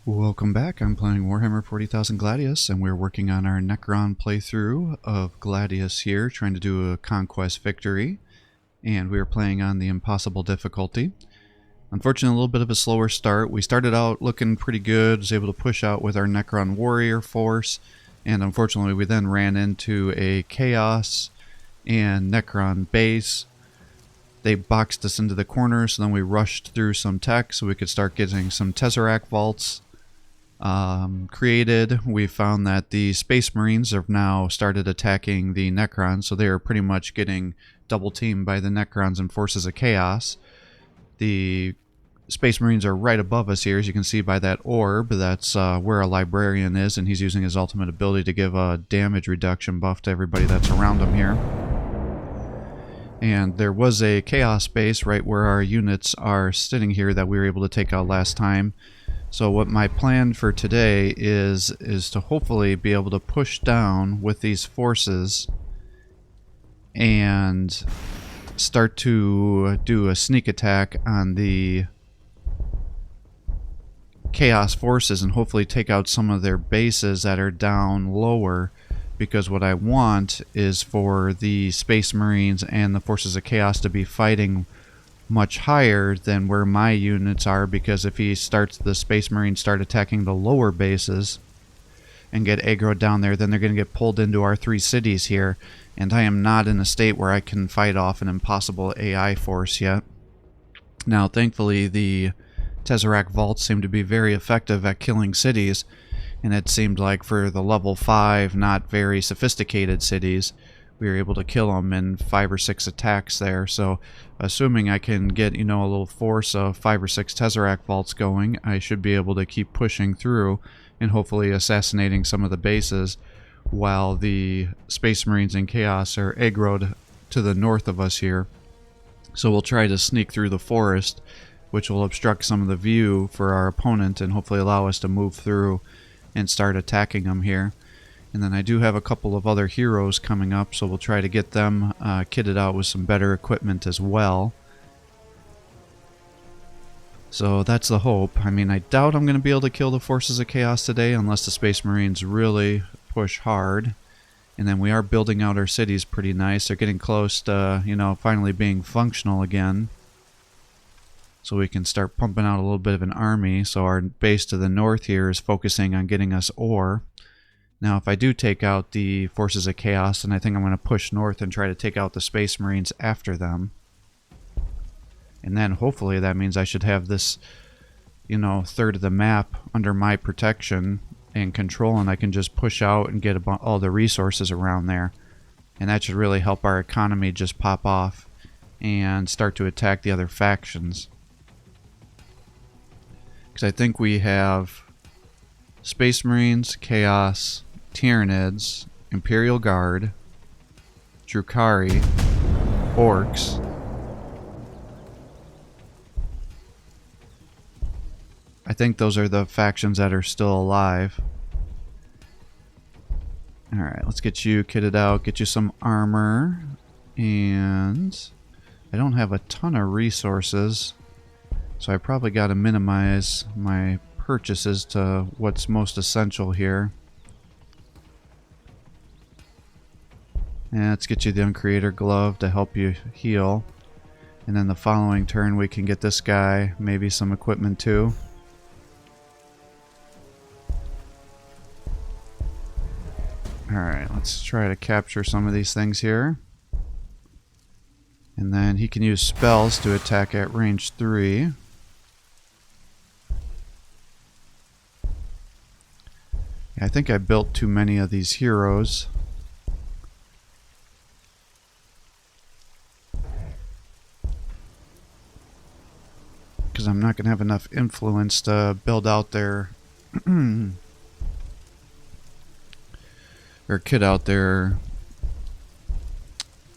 Welcome back. I'm playing Warhammer 40,000 Gladius, and we're working on our Necron playthrough of Gladius here, trying to do a conquest victory. And we are playing on the impossible difficulty. Unfortunately, a little bit of a slower start. We started out looking pretty good, was able to push out with our Necron warrior force, and unfortunately we then ran into a Chaos and Necron base. They boxed us into the corner, so then we rushed through some tech so we could start getting some Tesseract vaults created. We found that the Space Marines have now started attacking the Necrons, so they are pretty much getting double teamed by the Necrons and Forces of Chaos. The Space Marines are right above us here, as you can see by that orb. That's where a Librarian is, and he's using his ultimate ability to give a damage reduction buff to everybody that's around him here. And there was a Chaos base right where our units are sitting here that we were able to take out last time. So what my plan for today is to hopefully be able to push down with these forces and start to do a sneak attack on the Chaos forces and hopefully take out some of their bases that are down lower, because what I want is for the Space Marines and the Forces of Chaos to be fighting much higher than where my units are, because if the Space Marines start attacking the lower bases and get aggroed down there, then they're going to get pulled into our three cities here, and I am not in a state where I can fight off an impossible AI force yet. Now, thankfully, the Tesseract vaults seem to be very effective at killing cities, and it seemed like for the level 5, not very sophisticated cities, we were able to kill them in 5 or 6 attacks there. So assuming I can get, a little force of 5 or 6 Tesseract vaults going, I should be able to keep pushing through and hopefully assassinating some of the bases while the Space Marines and Chaos are aggroed to the north of us here. So we'll try to sneak through the forest, which will obstruct some of the view for our opponent and hopefully allow us to move through and start attacking them here. And then I do have a couple of other heroes coming up, so we'll try to get them kitted out with some better equipment as well. So that's the hope. I mean, I doubt I'm going to be able to kill the Forces of Chaos today unless the Space Marines really push hard. And then we are building out our cities pretty nice. They're getting close to, finally being functional again. So we can start pumping out a little bit of an army. So our base to the north here is focusing on getting us ore. Now, if I do take out the Forces of Chaos, then I think I'm going to push north and try to take out the Space Marines after them. And then hopefully that means I should have this, third of the map under my protection and control, and I can just push out and get all the resources around there. And that should really help our economy just pop off and start to attack the other factions. Because I think we have Space Marines, Chaos, Tyranids, Imperial Guard, Drukhari, Orcs, I think those are the factions that are still alive. Alright, let's get you kitted out, get you some armor, and I don't have a ton of resources, so I probably got to minimize my purchases to what's most essential here. And let's get you the Uncreator Glove to help you heal. And then the following turn we can get this guy maybe some equipment too. Alright, let's try to capture some of these things here. And then he can use spells to attack at range 3. I think I built too many of these heroes. Because I'm not going to have enough influence to build out their... or kit out their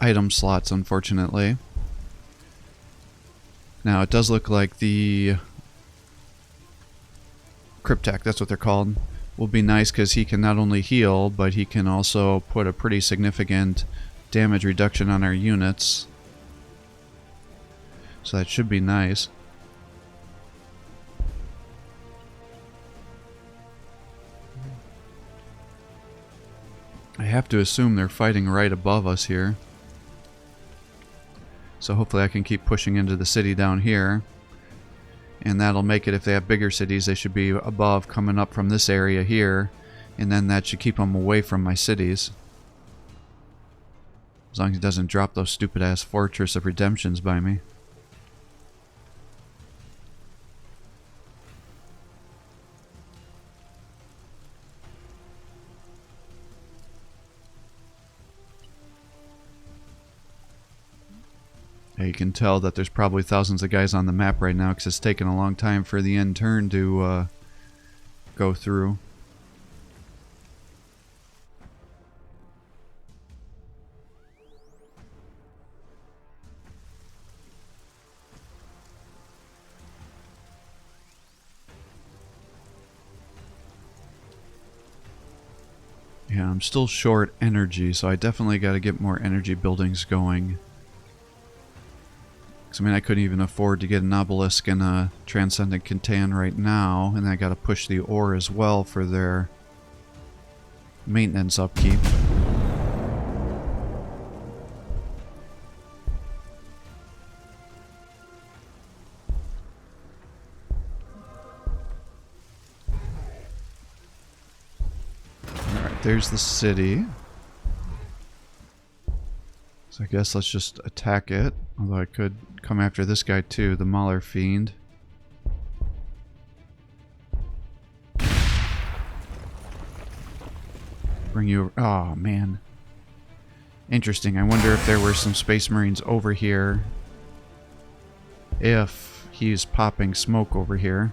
item slots, unfortunately. Now, it does look like the Cryptek, that's what they're called, will be nice because he can not only heal, but he can also put a pretty significant damage reduction on our units. So that should be nice. I have to assume they're fighting right above us here. So hopefully I can keep pushing into the city down here. And that'll make it, if they have bigger cities, they should be above, coming up from this area here. And then that should keep them away from my cities. As long as he doesn't drop those stupid-ass Fortress of Redemptions by me. Yeah, you can tell that there's probably thousands of guys on the map right now because it's taken a long time for the end turn to go through. Yeah, I'm still short energy, so I definitely got to get more energy buildings going. Because, I mean, I couldn't even afford to get an obelisk and a transcendent Catan right now, and I got to push the ore as well for their maintenance upkeep. Alright, there's the city. So I guess let's just attack it. Although I could come after this guy too, the Mauler Fiend. Bring you over. Oh, man. Interesting. I wonder if there were some Space Marines over here. If he's popping smoke over here.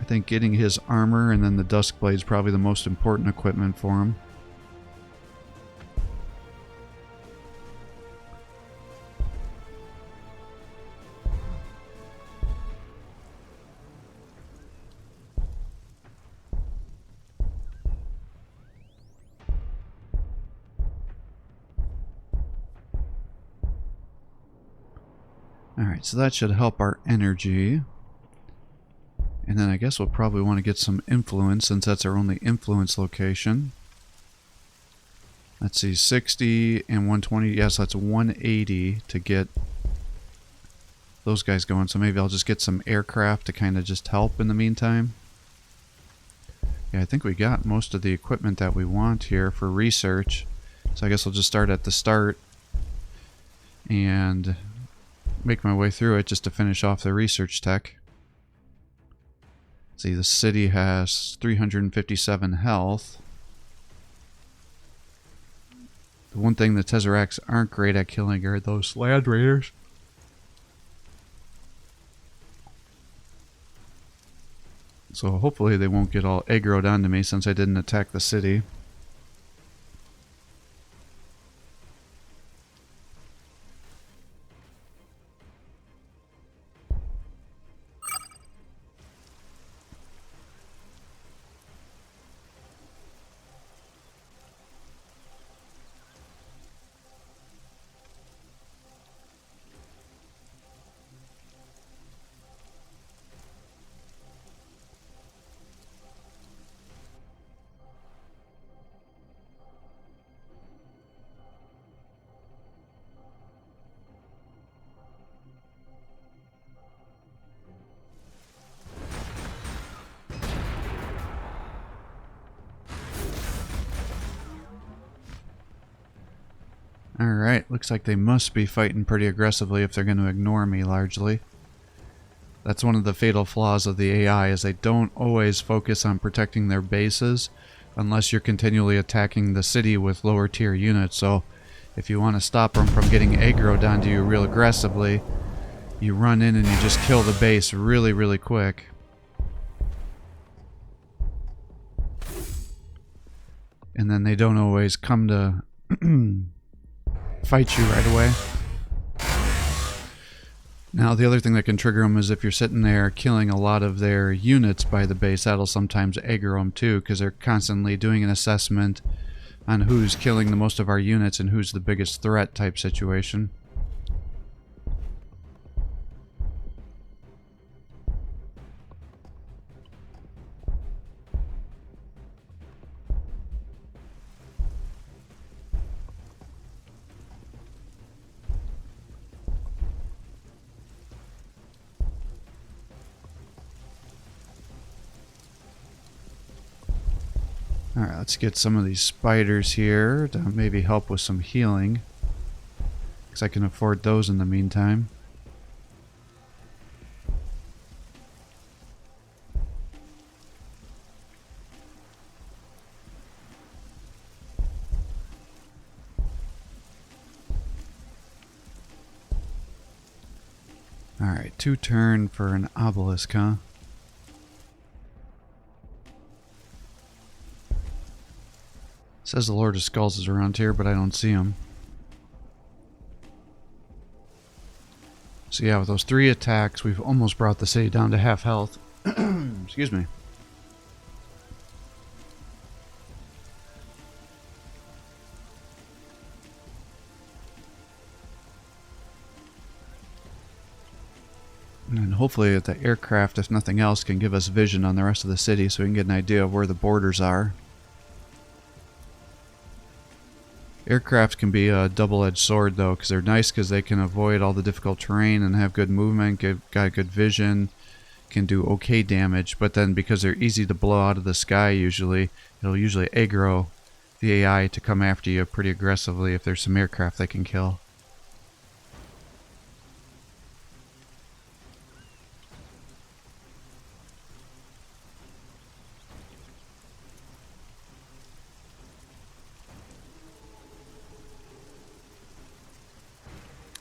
I think getting his armor and then the Duskblade is probably the most important equipment for him. Alright, so that should help our energy. And then I guess we'll probably want to get some influence since that's our only influence location. Let's see, 60 and 120. Yes, that's 180 to get those guys going. So maybe I'll just get some aircraft to kind of just help in the meantime. Yeah, I think we got most of the equipment that we want here for research. So I guess I'll just start at the start and make my way through it just to finish off the research tech. See, the city has 357 health. The one thing the Tesseracts aren't great at killing are those Land Raiders. So hopefully they won't get all aggroed onto me since I didn't attack the city. Alright, looks like they must be fighting pretty aggressively if they're going to ignore me largely. That's one of the fatal flaws of the AI, is they don't always focus on protecting their bases unless you're continually attacking the city with lower tier units. So if you want to stop them from getting aggroed onto you real aggressively, you run in and you just kill the base really, really quick. And then they don't always come to fight you right away. Now the other thing that can trigger them is if you're sitting there killing a lot of their units by the base, that'll sometimes aggro them too, because they're constantly doing an assessment on who's killing the most of our units and who's the biggest threat type situation. Alright, let's get some of these spiders here to maybe help with some healing. Because I can afford those in the meantime. Alright, 2 turn for an obelisk, huh? Says the Lord of Skulls is around here, but I don't see him. So yeah, with those 3 attacks, we've almost brought the city down to half health. Excuse me. And hopefully the aircraft, if nothing else, can give us vision on the rest of the city so we can get an idea of where the borders are. Aircraft can be a double-edged sword though, because they're nice because they can avoid all the difficult terrain and have good movement, got good vision, can do okay damage, but then because they're easy to blow out of the sky usually, it'll usually aggro the AI to come after you pretty aggressively if there's some aircraft they can kill.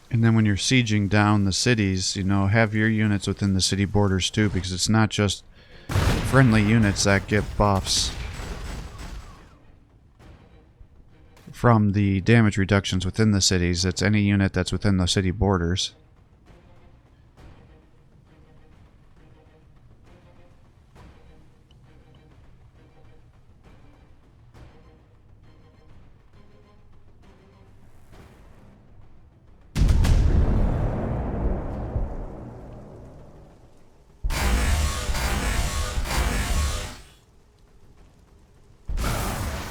And then when you're sieging down the cities, you know, have your units within the city borders too, because it's not just friendly units that get buffs from the damage reductions within the cities. It's any unit that's within the city borders.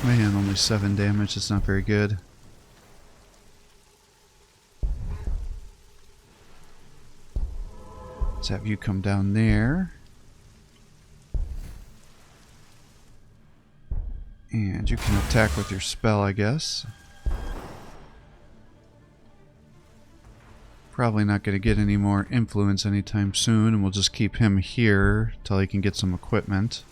Man, only 7 damage. That's not very good. Let's have you come down there. And you can attack with your spell, I guess. Probably not going to get any more influence anytime soon, and we'll just keep him here till he can get some equipment.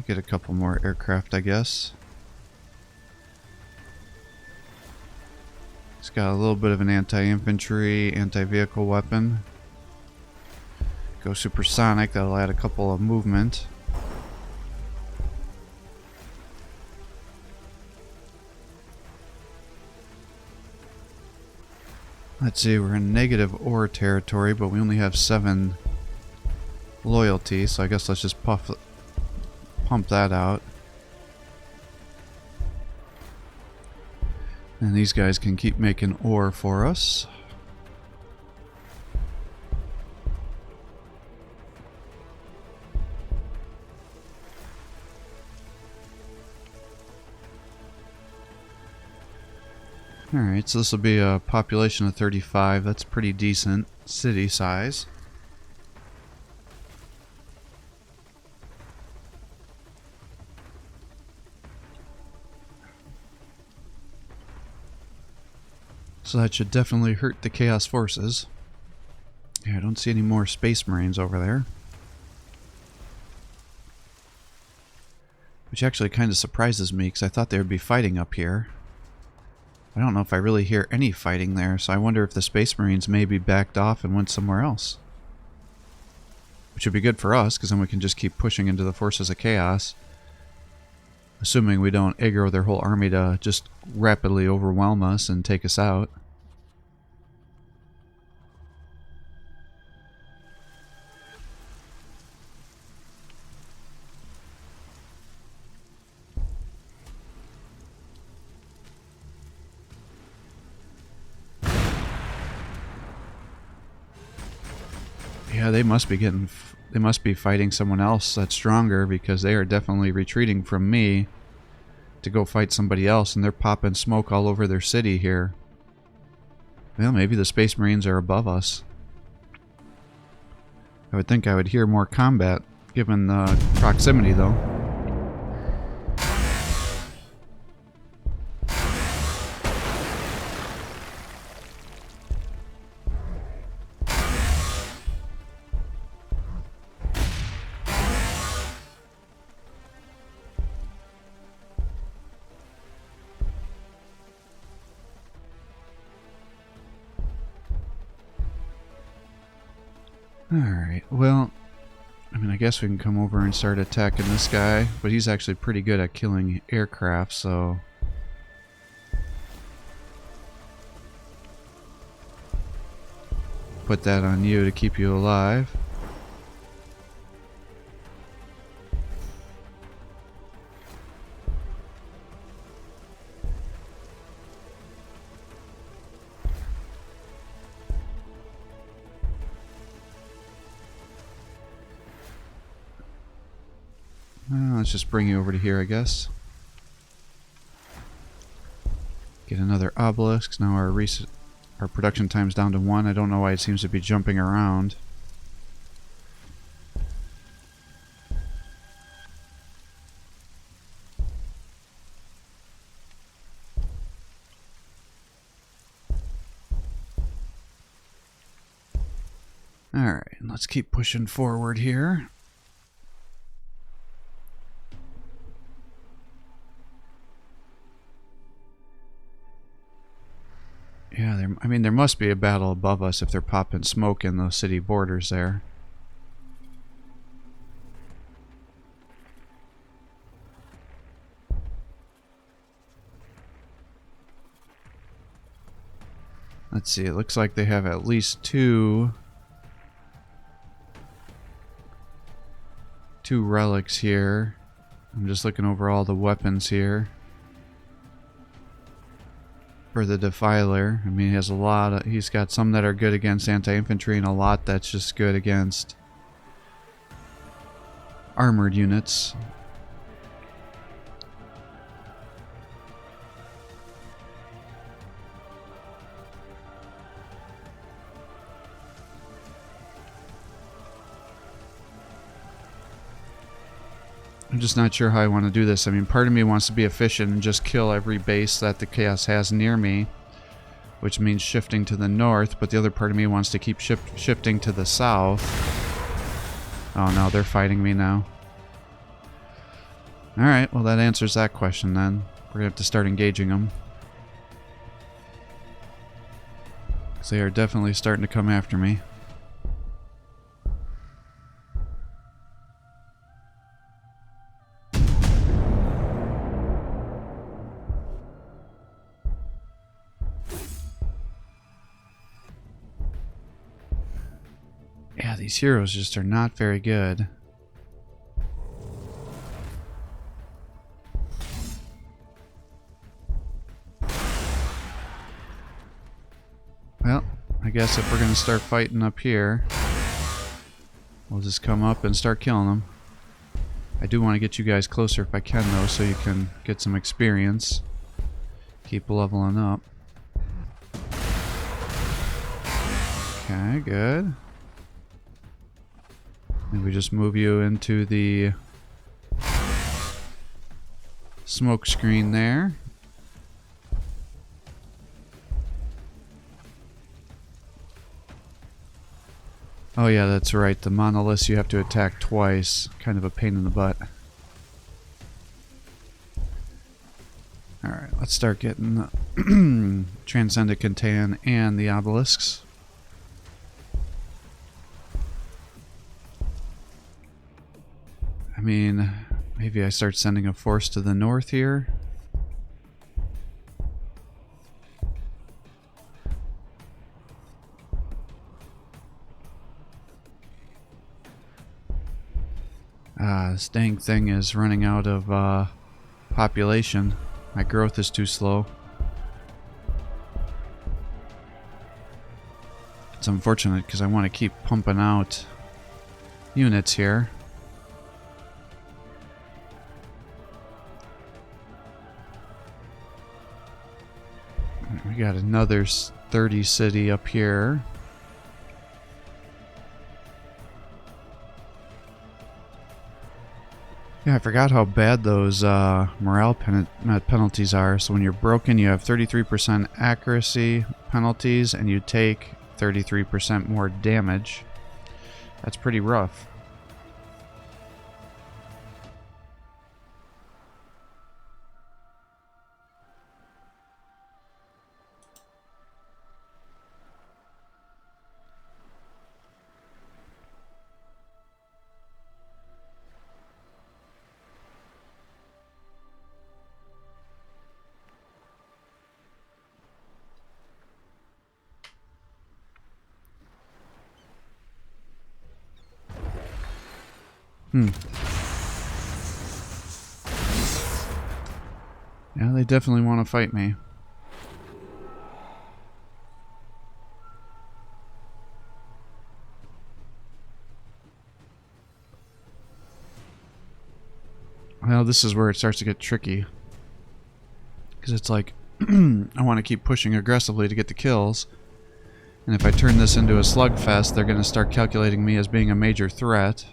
Get a couple more aircraft, I guess. It's got a little bit of an anti-infantry, anti-vehicle weapon. Go supersonic, that'll add a couple of movement. Let's see, we're in negative ore territory, but we only have 7 loyalty, so I guess let's just pump that out. And these guys can keep making ore for us. Alright, so this will be a population of 35. That's pretty decent city size. So that should definitely hurt the Chaos Forces. Yeah, I don't see any more Space Marines over there. Which actually kind of surprises me, because I thought they would be fighting up here. I don't know if I really hear any fighting there, so I wonder if the Space Marines maybe backed off and went somewhere else. Which would be good for us, because then we can just keep pushing into the Forces of Chaos. Assuming we don't aggro their whole army to just rapidly overwhelm us and take us out. Yeah, they must be fighting someone else that's stronger, because they are definitely retreating from me to go fight somebody else, and they're popping smoke all over their city here. Well, maybe the Space Marines are above us. I would think I would hear more combat, given the proximity, though. Alright, well, I mean, I guess we can come over and start attacking this guy, but he's actually pretty good at killing aircraft, so... put that on you to keep you alive. Well, let's just bring you over to here, I guess. Get another obelisk. Now our production time's down to 1. I don't know why it seems to be jumping around. Alright, let's keep pushing forward here. Yeah, I mean, there must be a battle above us if they're popping smoke in those city borders there. Let's see, it looks like they have at least two relics here. I'm just looking over all the weapons here. For the Defiler, I mean, he has a lot of, he's got some that are good against anti-infantry and a lot that's just good against armored units. I'm just not sure how I want to do this. I mean, part of me wants to be efficient and just kill every base that the Chaos has near me, which means shifting to the north, but the other part of me wants to keep shifting to the south. Oh no, they're fighting me now. Alright, well that answers that question then. We're going to have to start engaging them. Because they are definitely starting to come after me. Yeah, these heroes just are not very good. Well, I guess if we're going to start fighting up here, we'll just come up and start killing them. I do want to get you guys closer if I can, though, so you can get some experience. Keep leveling up. Okay, good. And we just move you into the smoke screen there. Oh yeah, that's right. The monoliths you have to attack twice. Kind of a pain in the butt. Alright, let's start getting the Transcendent Catan and the obelisks. I mean, maybe I start sending a force to the north here. This dang thing is running out of population. My growth is too slow. It's unfortunate because I want to keep pumping out units here. We got another 30 city up here. Yeah, I forgot how bad those morale penalties are. So when you're broken, you have 33% accuracy penalties, and you take 33% more damage. That's pretty rough. Yeah, they definitely want to fight me. Well, this is where it starts to get tricky. Because it's like, I want to keep pushing aggressively to get the kills. And if I turn this into a slugfest, they're going to start calculating me as being a major threat.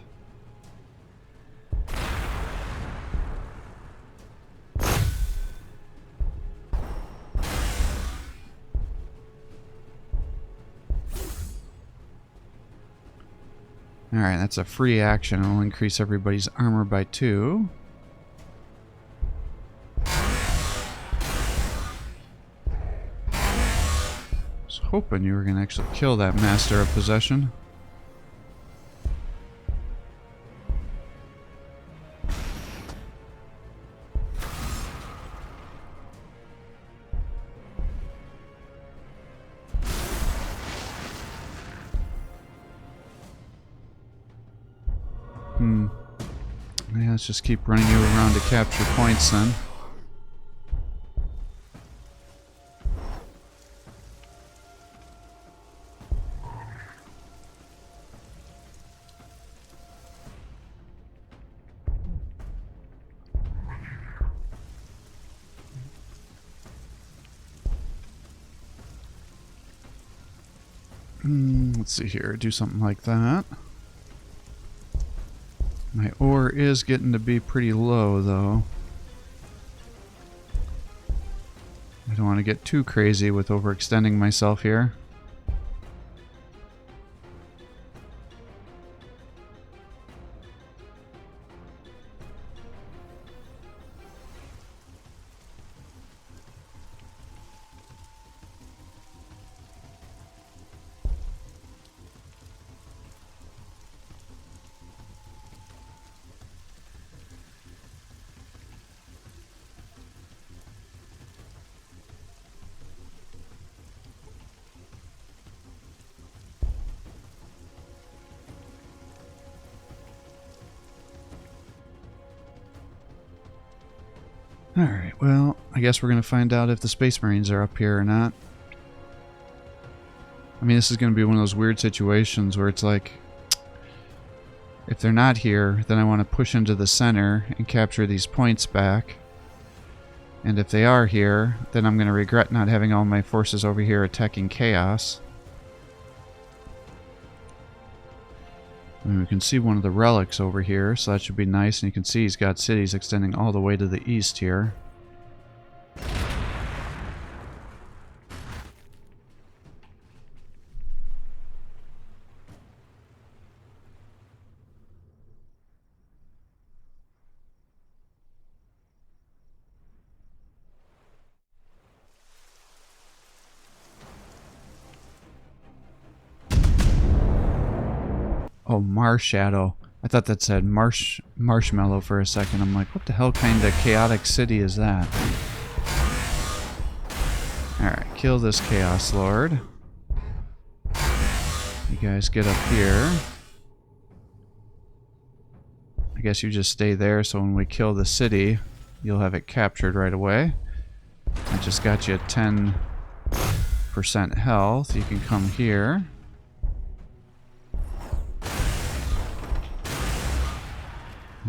Alright, that's a free action. It'll increase everybody's armor by 2. Was hoping you were going to actually kill that Master of Possession. Yeah, let's just keep running you around to capture points then. Let's see here, do something like that. My ore is getting to be pretty low, though. I don't want to get too crazy with overextending myself here. Alright, well, I guess we're going to find out if the Space Marines are up here or not. I mean, this is going to be one of those weird situations where it's like, if they're not here, then I want to push into the center and capture these points back. And if they are here, then I'm going to regret not having all my forces over here attacking Chaos. And we can see one of the relics over here, so that should be nice. And you can see he's got cities extending all the way to the east here. Oh, Marshadow. I thought that said marshmallow for a second. I'm like, what the hell kind of chaotic city is that? Alright, kill this Chaos Lord. You guys get up here. I guess you just stay there so when we kill the city, you'll have it captured right away. I just got you 10% health. You can come here.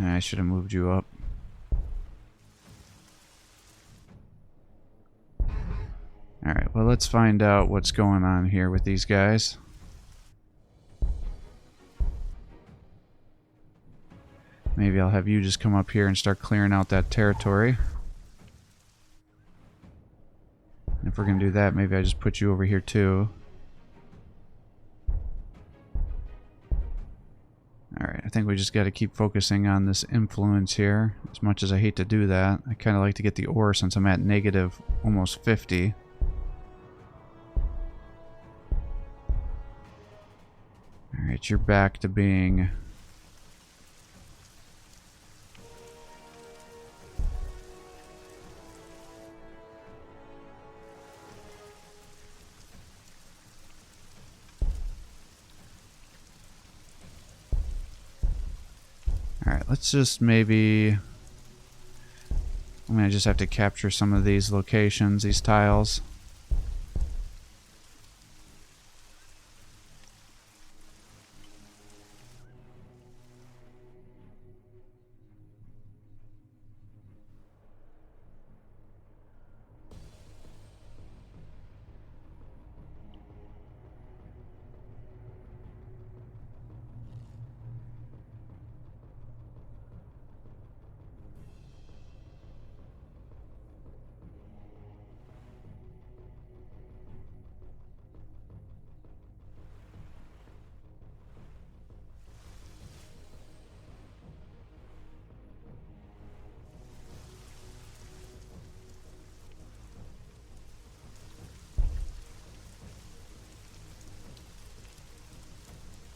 I should have moved you up. Alright, well, let's find out what's going on here with these guys. Maybe I'll have you just come up here and start clearing out that territory. And if we're going to do that, maybe I just put you over here too. Alright, I think we just got to keep focusing on this influence here. As much as I hate to do that, I kind of like to get the ore since I'm at negative almost 50. Alright, you're back to being... Alright, let's just maybe... I'm going to just have to capture some of these locations, these tiles.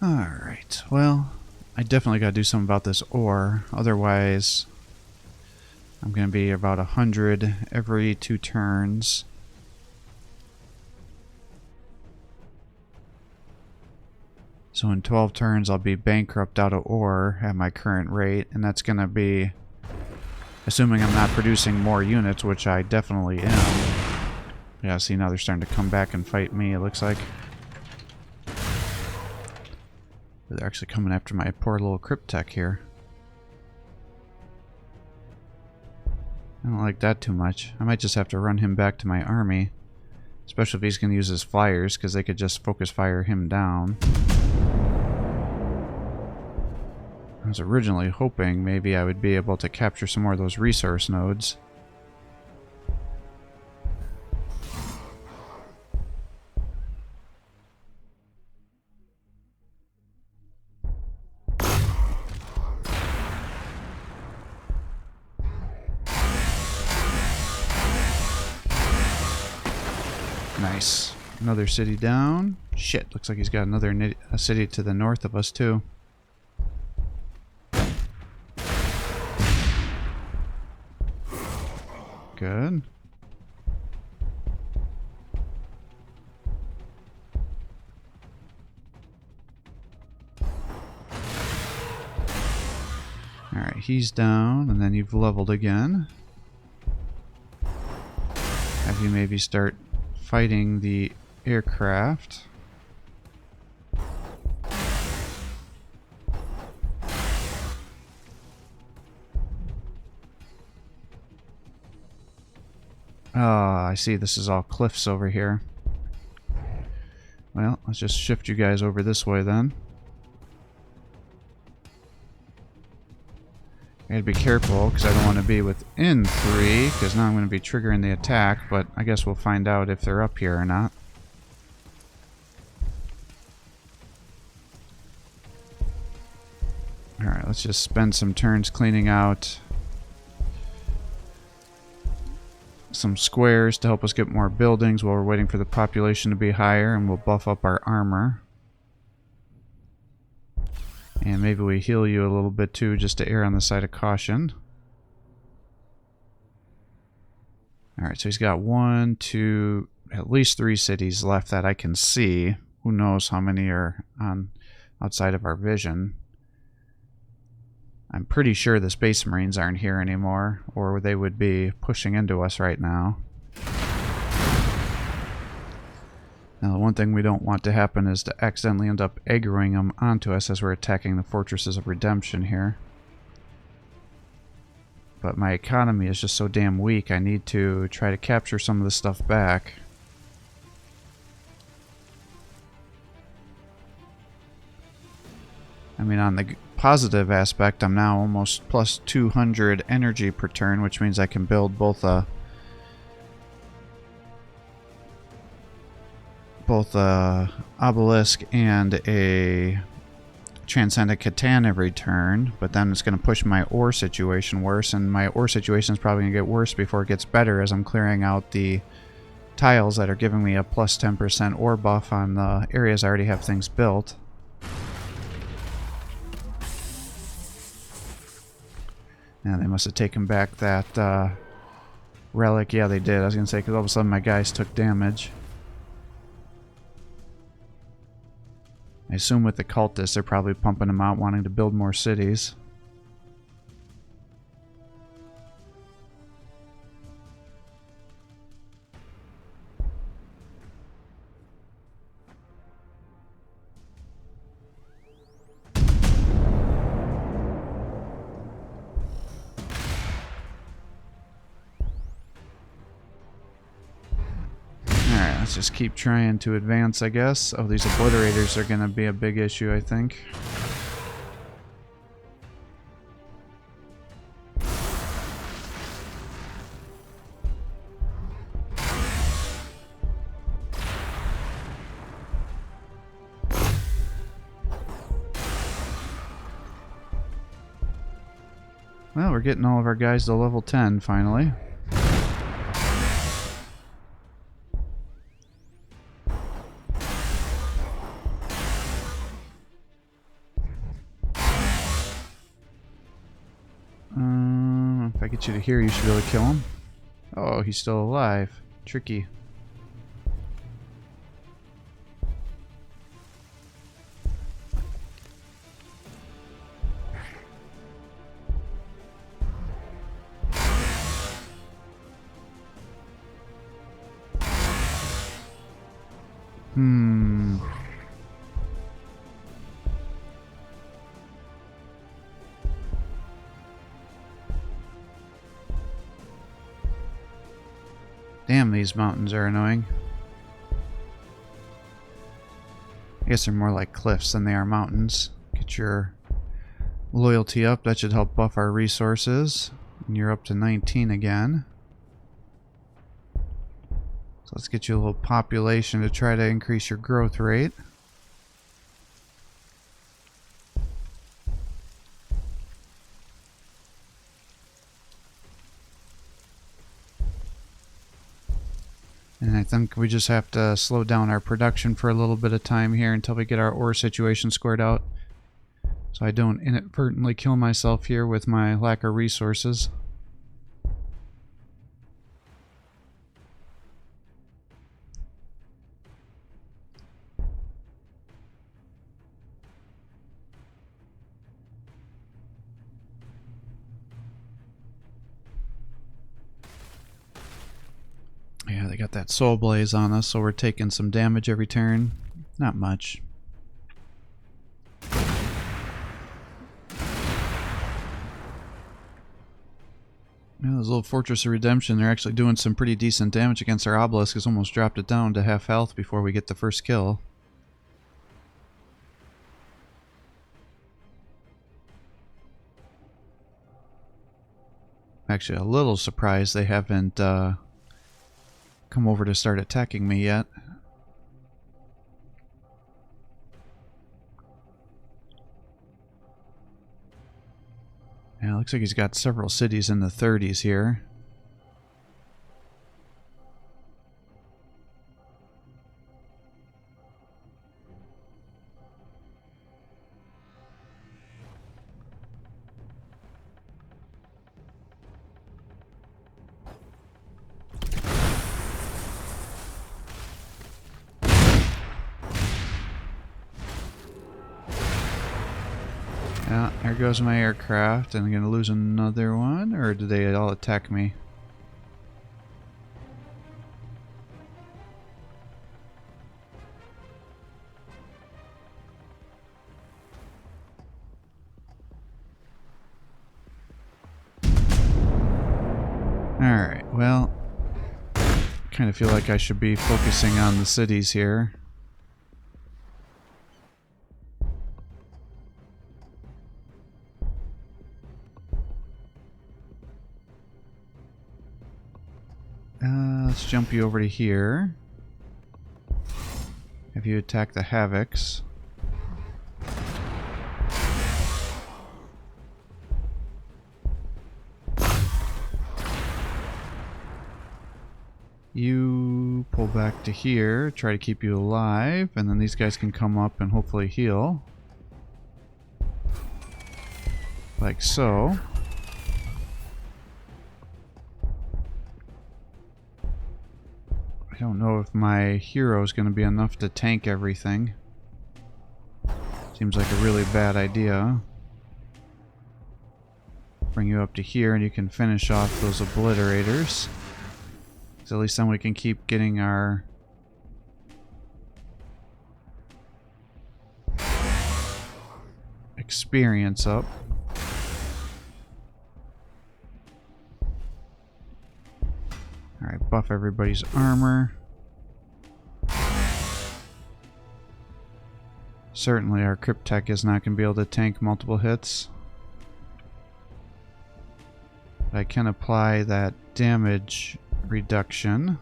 Alright, well, I definitely got to do something about this ore. Otherwise, I'm going to be about 100 every 2 turns. So in 12 turns, I'll be bankrupt out of ore at my current rate. And that's going to be, assuming I'm not producing more units, which I definitely am. Yeah, see, now they're starting to come back and fight me, it looks like. They're actually coming after my poor little crypt tech here. I don't like that too much. I might just have to run him back to my army. Especially if he's going to use his flyers, because they could just focus fire him down. I was originally hoping maybe I would be able to capture some more of those resource nodes. Nice. Another city down. Shit, looks like he's got another city to the north of us too. Good. Alright, he's down, and then you've leveled again. Have you maybe start fighting the aircraft. Ah, I see this is all cliffs over here. Well, let's just shift you guys over this way then. I gotta be careful because I don't want to be within 3, because now I'm going to be triggering the attack, but I guess we'll find out if they're up here or not. Alright, let's just spend some turns cleaning out some squares to help us get more buildings while we're waiting for the population to be higher, and we'll buff up our armor. And maybe we heal you a little bit too, just to err on the side of caution. Alright, so he's got 1, 2, at least 3 cities left that I can see. Who knows how many are on outside of our vision. I'm pretty sure the Space Marines aren't here anymore, or they would be pushing into us right now. Now, the one thing we don't want to happen is to accidentally end up aggroing them onto us as we're attacking the Fortresses of Redemption here. But my economy is just so damn weak, I need to try to capture some of the stuff back. I mean, on the positive aspect, I'm now almost plus 200 energy per turn, which means I can build both a obelisk and a transcendent Catan every turn, but then it's going to push my ore situation worse, and my ore situation is probably going to get worse before it gets better as I'm clearing out the tiles that are giving me a plus 10% ore buff on the areas I already have things built. Yeah, they must have taken back that relic. Yeah, they did. I was going to say, because all of a sudden my guys took damage. I assume with the cultists, they're probably pumping them out, wanting to build more cities. Alright, let's just keep trying to advance, I guess. Oh, these obliterators are going to be a big issue, I think. Well, we're getting all of our guys to level 10, finally. If I get you to here, you should be able to kill him. Oh, he's still alive. Tricky. Damn, these mountains are annoying. I guess they're more like cliffs than they are mountains. Get your loyalty up. That should help buff our resources. And you're up to 19 again. So let's get you a little population to try to increase your growth rate. And I think we just have to slow down our production for a little bit of time here until we get our ore situation squared out. So I don't inadvertently kill myself here with my lack of resources. Yeah, they got that soul blaze on us, so we're taking some damage every turn. Not much. Yeah, those little Fortress of Redemption, they're actually doing some pretty decent damage against our obelisk. It's almost dropped it down to half health before we get the first kill. Actually, a little surprised they haven't come over to start attacking me yet. Yeah, looks like he's got several cities in the 30s here. Yeah, there goes my aircraft, and I'm gonna lose another one, or did they all attack me? Alright, well, kind of feel like I should be focusing on the cities here. let's jump you over to here. Have you attack the Havocs. You pull back to here, try to keep you alive, and then these guys can come up and hopefully heal. Like so. I don't know if my hero is going to be enough to tank everything. Seems like a really bad idea. Bring you up to here and you can finish off those obliterators. So at least then we can keep getting our experience up. Alright, buff everybody's armor. Certainly our Crypt-Tech is not going to be able to tank multiple hits. But I can apply that damage reduction.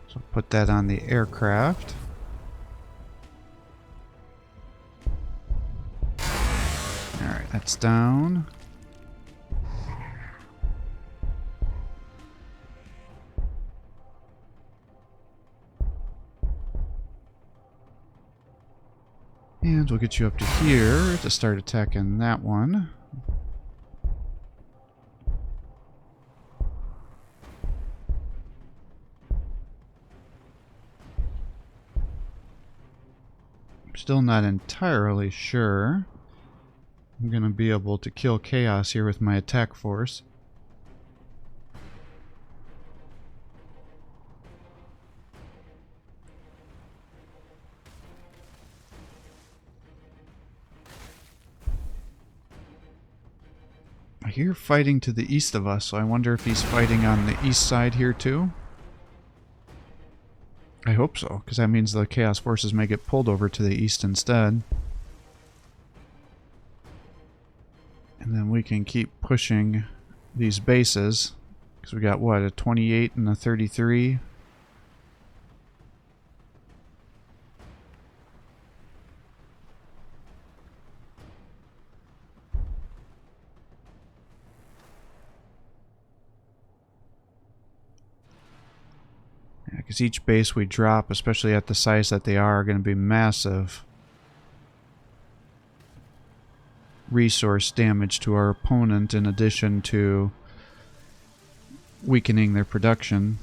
So put that on the aircraft. Alright, that's down. And we'll get you up to here to start attacking that one. I'm still not entirely sure I'm going to be able to kill Chaos here with my attack force. I hear fighting to the east of us, so I wonder if he's fighting on the east side here too. I hope so, because that means the Chaos forces may get pulled over to the east instead. And then we can keep pushing these bases, because we got what, a 28 and a 33? Because each base we drop, especially at the size that they are going to be massive resource damage to our opponent, in addition to weakening their production.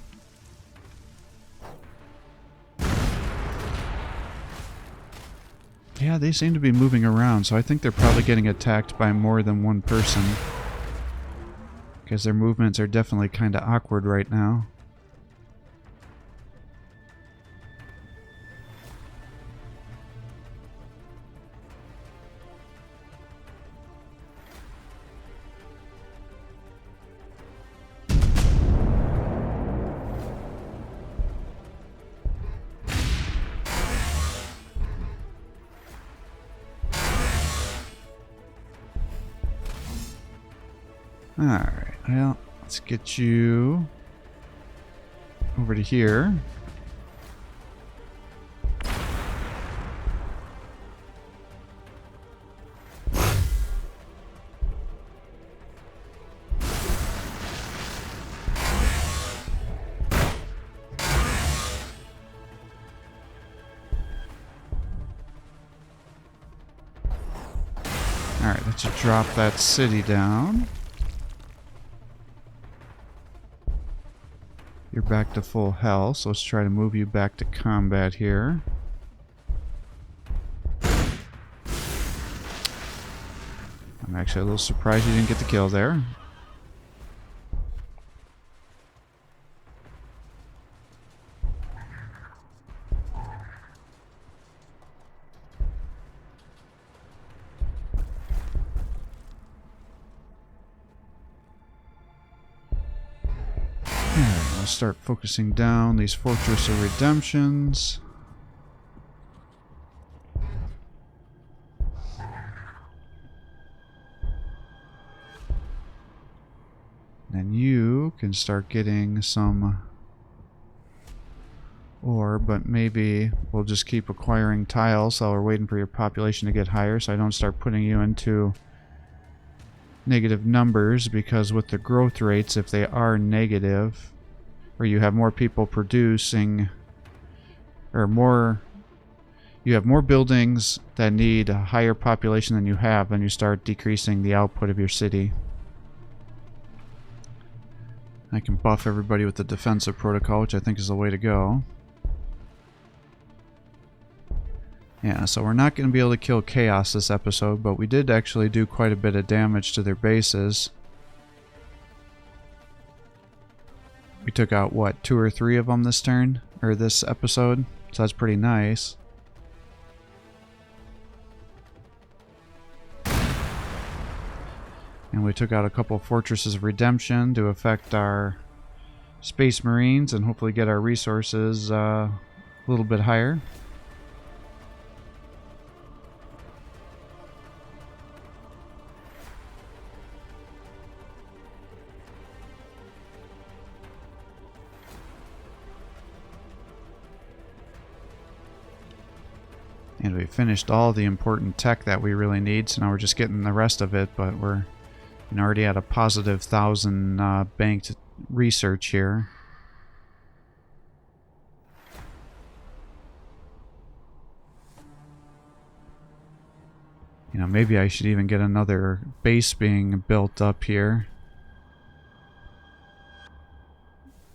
Yeah, they seem to be moving around, so I think they're probably getting attacked by more than one person, because their movements are definitely kind of awkward right now. Alright, well, let's get you over to here. Alright, let's drop that city down. You're back to full health, so let's try to move you back to combat here. I'm actually a little surprised you didn't get the kill there. I'll start focusing down these Fortress of Redemptions. And you can start getting some ore, but maybe we'll just keep acquiring tiles while we're waiting for your population to get higher, so I don't start putting you into negative numbers, because with the growth rates, if they are negative, or you have more people producing, or you have more buildings that need a higher population than you have, then you start decreasing the output of your city. I can buff everybody with the defensive protocol, which I think is the way to go. Yeah, so we're not going to be able to kill Chaos this episode, but we did actually do quite a bit of damage to their bases. We took out, what, 2 or 3 of them this turn? Or this episode? So that's pretty nice. And we took out a couple of Fortresses of Redemption to affect our Space Marines and hopefully get our resources a little bit higher. And we finished all the important tech that we really need, so now we're just getting the rest of it, but we're already at a positive 1,000 banked research here. You know, maybe I should even get another base being built up here.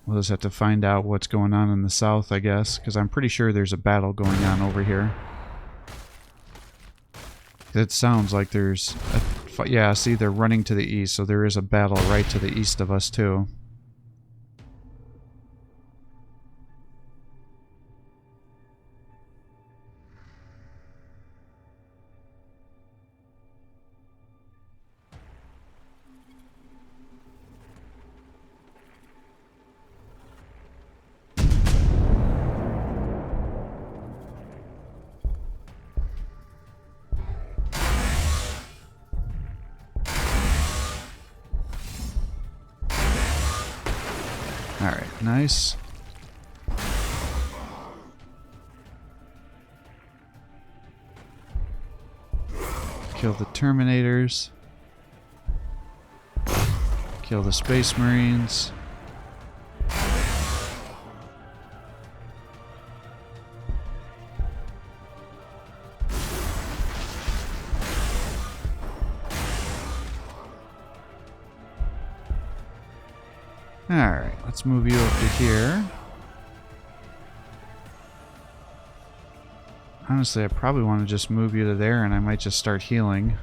We'll just have to find out what's going on in the south, I guess, because I'm pretty sure there's a battle going on over here. It sounds like there's a... Yeah, see, they're running to the east, so there is a battle right to the east of us, too. Alright, nice. Kill the Terminators. Kill the Space Marines. Alright, let's move you up to here. Honestly, I probably want to just move you to there and I might just start healing.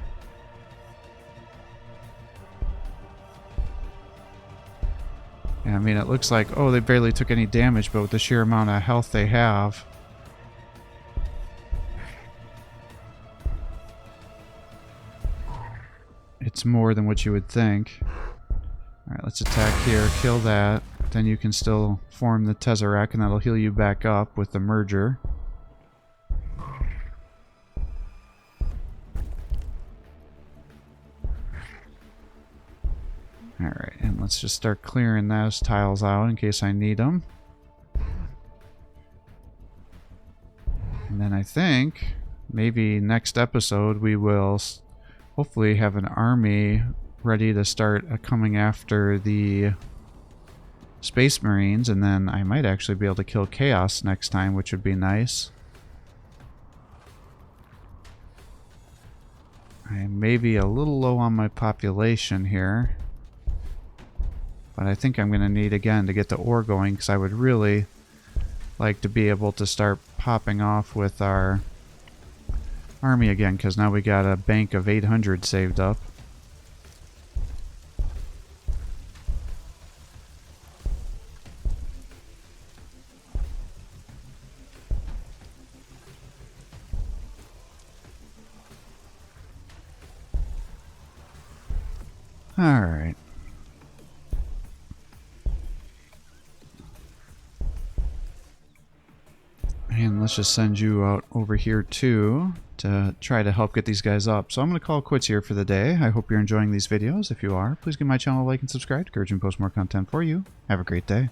Yeah, I mean, it looks like, oh, they barely took any damage, but with the sheer amount of health they have. It's more than what you would think. Alright, let's attack here, kill that. Then you can still form the Tesseract, and that'll heal you back up with the merger. Alright, and let's just start clearing those tiles out in case I need them. And then I think maybe next episode we will hopefully have an army ready to start coming after the Space Marines, and then I might actually be able to kill Chaos next time, which would be nice. I may be a little low on my population here, but I think I'm going to need again to get the ore going, because I would really like to be able to start popping off with our army again, because now we got a bank of 800 saved up. Alright. And let's just send you out over here too to try to help get these guys up. So I'm going to call quits here for the day. I hope you're enjoying these videos. If you are, please give my channel a like and subscribe to encourage me to post more content for you. Have a great day.